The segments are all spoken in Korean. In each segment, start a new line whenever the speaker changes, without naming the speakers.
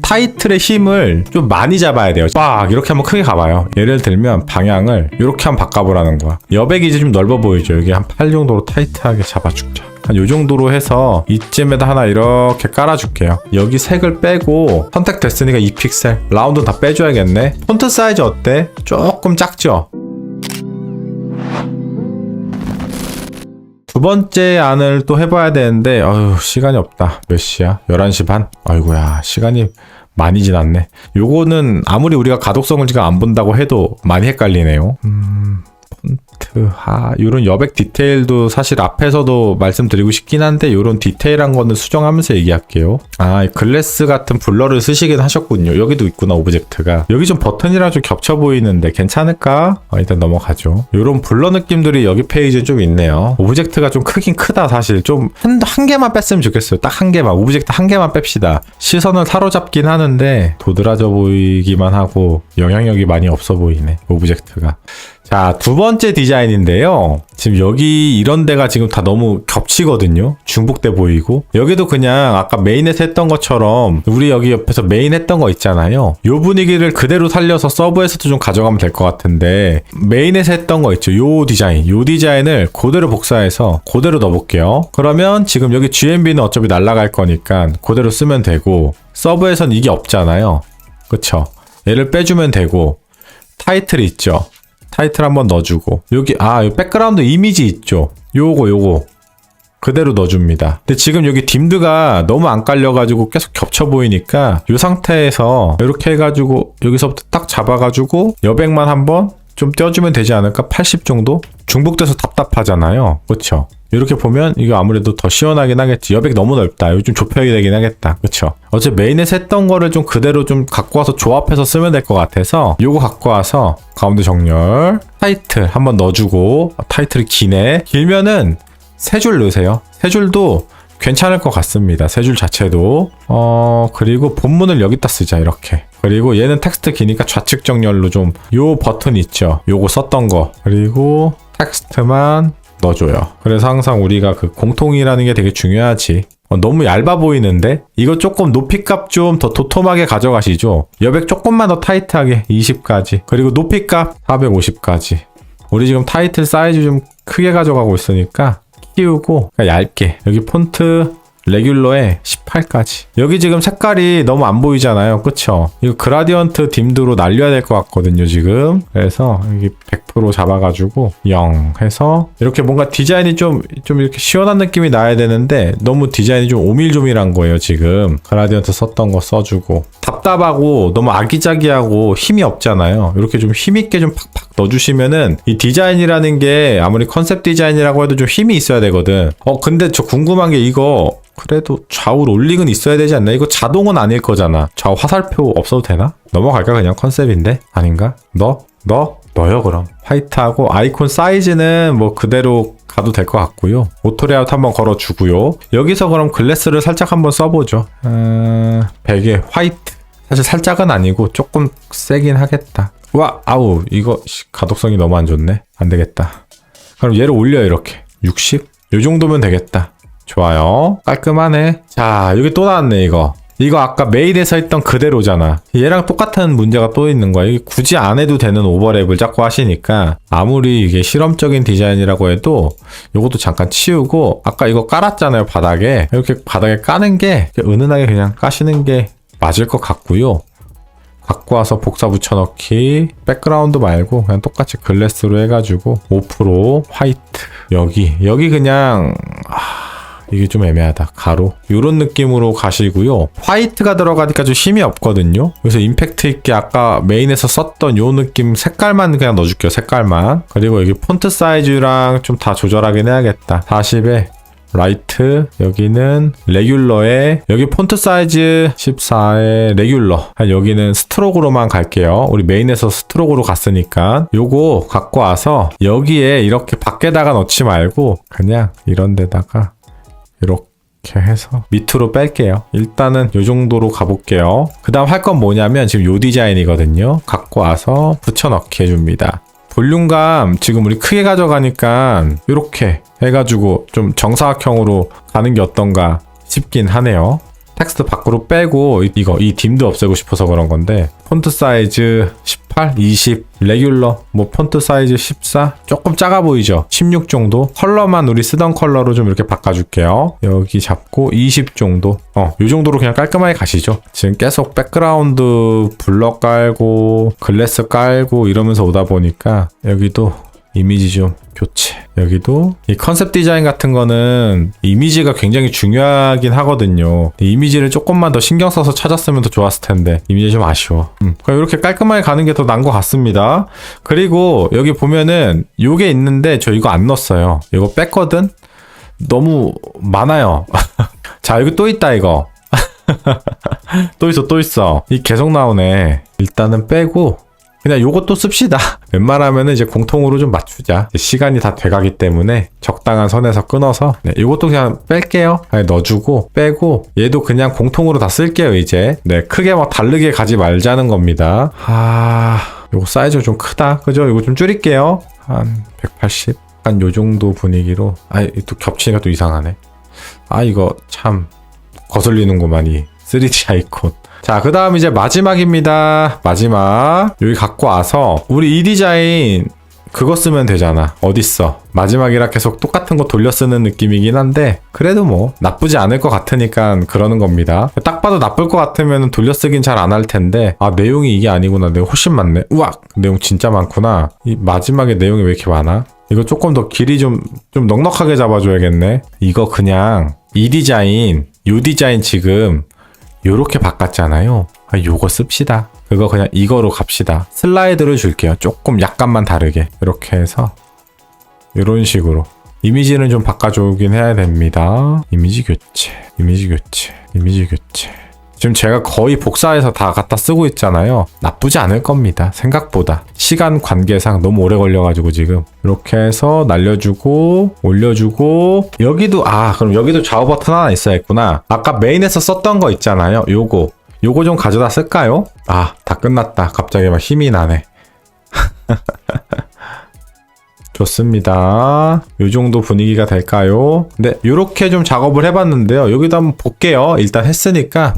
타이틀의 힘을 좀 많이 잡아야 돼요. 빡 이렇게 한번 크게 가봐요. 예를 들면 방향을 이렇게 한번 바꿔보라는 거야. 여백이 이제 좀 넓어 보이죠. 여기 한 8 정도로 타이트하게 잡아줄게요. 한 요 정도로 해서 이쯤에다 하나 이렇게 깔아줄게요. 여기 색을 빼고 선택됐으니까 2픽셀 라운드 다 빼줘야겠네. 폰트 사이즈 어때? 조금 작죠? 두 번째 안을 또 해봐야 되는데 시간이 없다. 몇 시야? 11시 반? 아이고야 시간이 많이 지났네. 요거는 아무리 우리가 가독성을 지금 안 본다고 해도 많이 헷갈리네요. 폰트 요런 여백 디테일도 사실 앞에서도 말씀드리고 싶긴 한데 요런 디테일한 거는 수정하면서 얘기할게요. 글래스 같은 블러를 쓰시긴 하셨군요. 여기도 있구나 오브젝트가. 여기 좀 버튼이랑 좀 겹쳐 보이는데 괜찮을까? 일단 넘어가죠. 요런 블러 느낌들이 여기 페이지에 좀 있네요. 오브젝트가 좀 크긴 크다. 사실 좀 한 개만 뺐으면 좋겠어요. 딱 한 개만. 오브젝트 한 개만 뺍시다. 시선을 사로잡긴 하는데 도드라져 보이기만 하고 영향력이 많이 없어 보이네 오브젝트가. 자, 두 번째 디자인인데요. 지금 여기 이런 데가 지금 다 너무 겹치거든요. 중복돼 보이고. 여기도 그냥 아까 메인에서 했던 것처럼 우리 여기 옆에서 메인 했던 거 있잖아요. 요 분위기를 그대로 살려서 서브에서도 좀 가져가면 될 것 같은데 메인에서 했던 거 있죠. 요 디자인을 그대로 복사해서 그대로 넣어볼게요. 그러면 지금 여기 GMB는 어차피 날아갈 거니까 그대로 쓰면 되고 서브에선 이게 없잖아요. 그쵸? 얘를 빼주면 되고 타이틀 있죠. 타이틀 한번 넣어주고 여기 요 백그라운드 이미지 있죠. 요거 그대로 넣어줍니다. 근데 지금 여기 딤드가 너무 안 깔려가지고 계속 겹쳐 보이니까 요 상태에서 이렇게 해가지고 여기서부터 딱 잡아가지고 여백만 한번 좀 떼어주면 되지 않을까? 80 정도? 중복돼서 답답하잖아요. 그쵸? 이렇게 보면 이거 아무래도 더 시원하긴 하겠지. 여백 너무 넓다. 이거 좀 좁혀야 되긴 하겠다. 그쵸? 어차피 메인에서 했던 거를 좀 그대로 좀 갖고 와서 조합해서 쓰면 될 것 같아서 요거 갖고 와서 가운데 정렬 타이틀 한번 넣어주고 타이틀이 기네. 길면은 3줄 넣으세요. 3줄도 괜찮을 것 같습니다. 3줄 자체도. 그리고 본문을 여기다 쓰자 이렇게. 그리고 얘는 텍스트 기니까 좌측 정렬로 좀 요 버튼 있죠. 요거 썼던 거. 그리고 텍스트만 넣어줘요. 그래서 항상 우리가 그 공통이라는 게 되게 중요하지. 너무 얇아 보이는데? 이거 조금 높이값 좀 더 도톰하게 가져가시죠. 여백 조금만 더 타이트하게 20까지. 그리고 높이값 450까지. 우리 지금 타이틀 사이즈 좀 크게 가져가고 있으니까 키우고 얇게. 여기 폰트 레귤러에 18까지. 여기 지금 색깔이 너무 안 보이잖아요. 그쵸? 이거 그라디언트 딤드로 날려야 될 것 같거든요, 지금. 그래서 여기 100% 잡아가지고 0 해서 이렇게 뭔가 디자인이 좀 이렇게 시원한 느낌이 나야 되는데 너무 디자인이 좀 오밀조밀한 거예요, 지금. 그라디언트 썼던 거 써주고. 답답하고 너무 아기자기하고 힘이 없잖아요. 이렇게 좀 힘있게 좀 팍팍 넣어주시면은 이 디자인이라는 게 아무리 컨셉 디자인이라고 해도 좀 힘이 있어야 되거든. 근데 저 궁금한 게 이거 그래도 좌우 롤링은 있어야 되지 않나? 이거 자동은 아닐 거잖아. 좌우 화살표 없어도 되나? 넘어갈까? 그냥 컨셉인데? 아닌가? 넣어요 그럼. 화이트하고 아이콘 사이즈는 뭐 그대로 가도 될 것 같고요. 오토 레이아웃 한번 걸어주고요. 여기서 그럼 글래스를 살짝 한번 써보죠. 베개 화이트. 사실 살짝은 아니고 조금 세긴 하겠다. 이거 가독성이 너무 안 좋네. 안 되겠다. 그럼 얘를 올려 이렇게. 60? 요 정도면 되겠다. 좋아요. 깔끔하네. 자, 여기 또 나왔네, 이거. 이거 아까 메인에서 했던 그대로잖아. 얘랑 똑같은 문제가 또 있는 거야. 이게 굳이 안 해도 되는 오버랩을 자꾸 하시니까 아무리 이게 실험적인 디자인이라고 해도 이것도 잠깐 치우고 아까 이거 깔았잖아요, 바닥에. 이렇게 바닥에 까는 게 은은하게 그냥 까시는 게 맞을 것 같고요. 갖고 와서 복사 붙여넣기. 백그라운드 말고 그냥 똑같이 글래스로 해가지고 5% 화이트. 여기 그냥 이게 좀 애매하다. 가로. 요런 느낌으로 가시고요. 화이트가 들어가니까 좀 힘이 없거든요. 그래서 임팩트 있게 아까 메인에서 썼던 요 느낌 색깔만 그냥 넣어줄게요. 색깔만. 그리고 여기 폰트 사이즈랑 좀 다 조절하긴 해야겠다. 40에 라이트. 여기는 레귤러에 여기 폰트 사이즈 14에 레귤러. 여기는 스트로크로만 갈게요. 우리 메인에서 스트로크로 갔으니까 요거 갖고 와서 여기에 이렇게 밖에다가 넣지 말고 그냥 이런 데다가 이렇게 해서 밑으로 뺄게요. 일단은 이 정도로 가볼게요. 그 다음 할 건 뭐냐면 지금 요 디자인이거든요. 갖고 와서 붙여넣기 해줍니다. 볼륨감 지금 우리 크게 가져가니까 이렇게 해가지고 좀 정사각형으로 가는 게 어떤가 싶긴 하네요. 텍스트 밖으로 빼고 이 딤도 없애고 싶어서 그런 건데 폰트 사이즈 18, 20, 레귤러, 뭐 폰트 사이즈 14, 조금 작아 보이죠? 16 정도. 컬러만 우리 쓰던 컬러로 좀 이렇게 바꿔줄게요. 여기 잡고 20 정도. 요 정도로 그냥 깔끔하게 가시죠. 지금 계속 백그라운드 블럭 깔고 글래스 깔고 이러면서 오다 보니까 여기도 이미지 좀 교체. 여기도 이 컨셉 디자인 같은 거는 이미지가 굉장히 중요하긴 하거든요. 이미지를 조금만 더 신경 써서 찾았으면 더 좋았을 텐데 이미지 좀 아쉬워. 그럼 이렇게 깔끔하게 가는 게 더 나은 것 같습니다. 그리고 여기 보면은 요게 있는데 저 이거 안 넣었어요. 이거 뺐거든? 너무 많아요. 자, 여기 또 있다 이거. 또 있어. 이 계속 나오네. 일단은 빼고 그냥 요것도 씁시다. 웬만하면은 이제 공통으로 좀 맞추자. 시간이 다 돼가기 때문에 적당한 선에서 끊어서 요것도 그냥 뺄게요. 아니, 넣어주고 빼고 얘도 그냥 공통으로 다 쓸게요 이제. 크게 막 다르게 가지 말자는 겁니다. 요거 사이즈가 좀 크다. 그죠? 이거 좀 줄일게요. 한 180? 한 요 정도 분위기로. 또 겹치니까 또 이상하네. 이거 참 거슬리는구만 이 3D 아이콘. 자, 그 다음 이제 마지막입니다. 마지막. 여기 갖고 와서 우리 이 디자인 그거 쓰면 되잖아. 어딨어. 마지막이라 계속 똑같은 거 돌려 쓰는 느낌이긴 한데 그래도 뭐 나쁘지 않을 것 같으니까 그러는 겁니다. 딱 봐도 나쁠 것 같으면 돌려 쓰긴 잘 안 할 텐데 내용이 이게 아니구나. 내용 훨씬 많네. 우와, 내용 진짜 많구나. 이 마지막에 내용이 왜 이렇게 많아? 이거 조금 더 길이 좀 넉넉하게 잡아줘야겠네. 이거 그냥 이 디자인, 요 디자인 지금 요렇게 바꿨잖아요. 요거 씁시다. 그거 그냥 이거로 갑시다. 슬라이드를 줄게요. 조금 약간만 다르게. 이렇게 해서 이런 식으로 이미지는 좀 바꿔주긴 해야 됩니다. 이미지 교체, 이미지 교체, 이미지 교체. 지금 제가 거의 복사해서 다 갖다 쓰고 있잖아요. 나쁘지 않을 겁니다. 생각보다. 시간 관계상 너무 오래 걸려가지고 지금. 이렇게 해서 날려주고 올려주고 여기도 그럼 여기도 좌우 버튼 하나 있어야겠구나. 아까 메인에서 썼던 거 있잖아요. 요거 좀 가져다 쓸까요? 다 끝났다. 갑자기 막 힘이 나네. 좋습니다. 요 정도 분위기가 될까요? 네, 요렇게 좀 작업을 해봤는데요. 여기도 한번 볼게요. 일단 했으니까.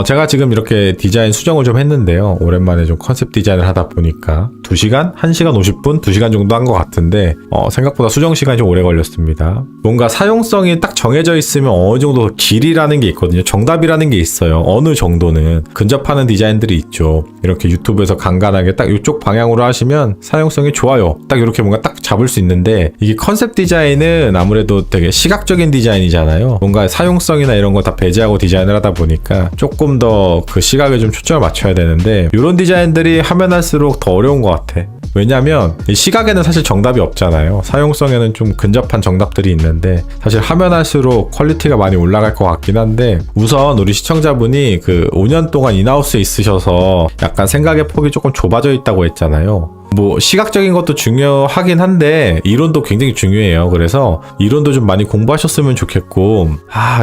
제가 지금 이렇게 디자인 수정을 좀 했는데요. 오랜만에 좀 컨셉 디자인을 하다 보니까 2시간? 1시간 50분? 2시간 정도 한 것 같은데 생각보다 수정 시간이 좀 오래 걸렸습니다. 뭔가 사용성이 딱 정해져 있으면 어느 정도 길이라는 게 있거든요. 정답이라는 게 있어요. 어느 정도는 근접하는 디자인들이 있죠. 이렇게 유튜브에서 간간하게 딱 이쪽 방향으로 하시면 사용성이 좋아요. 딱 이렇게 뭔가 딱 잡을 수 있는데 이게 컨셉 디자인은 아무래도 되게 시각적인 디자인이잖아요. 뭔가 사용성이나 이런 거 다 배제하고 디자인을 하다 보니까 조금 더 그 시각에 좀 초점을 맞춰야 되는데 이런 디자인들이 하면 할수록 더 어려운 것 같아. 왜냐면 이 시각에는 사실 정답이 없잖아요. 사용성에는 좀 근접한 정답들이 있는데 사실 하면 할수록 퀄리티가 많이 올라갈 것 같긴 한데 우선 우리 시청자분이 그 5년 동안 인하우스에 있으셔서 약간 생각의 폭이 조금 좁아져 있다고 했잖아요. 뭐 시각적인 것도 중요하긴 한데 이론도 굉장히 중요해요. 그래서 이론도 좀 많이 공부하셨으면 좋겠고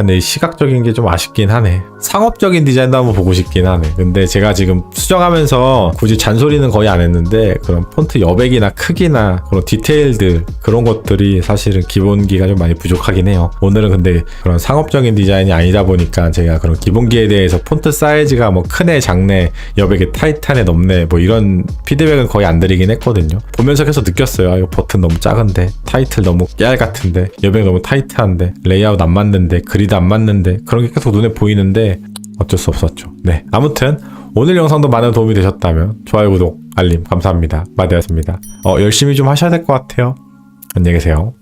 네, 시각적인 게 좀 아쉽긴 하네. 상업적인 디자인도 한번 보고 싶긴 하네. 근데 제가 지금 수정하면서 굳이 잔소리는 거의 안 했는데 그런 폰트 여백이나 크기나 그런 디테일들 그런 것들이 사실은 기본기가 좀 많이 부족하긴 해요. 오늘은 근데 그런 상업적인 디자인이 아니다 보니까 제가 그런 기본기에 대해서 폰트 사이즈가 뭐 크네 작네 여백이 타이트하네 넓네 뭐 이런 피드백은 거의 안 드리긴 했거든요. 보면서 계속 느꼈어요. 이거 버튼 너무 작은데 타이틀 너무 깨알 같은데 여백 너무 타이트한데 레이아웃 안 맞는데 그리드 안 맞는데 그런 게 계속 눈에 보이는데 어쩔 수 없었죠. 네, 아무튼 오늘 영상도 많은 도움이 되셨다면 좋아요 구독 알림 감사합니다. 마대였습니다. 열심히 좀 하셔야 될 것 같아요. 안녕히 계세요.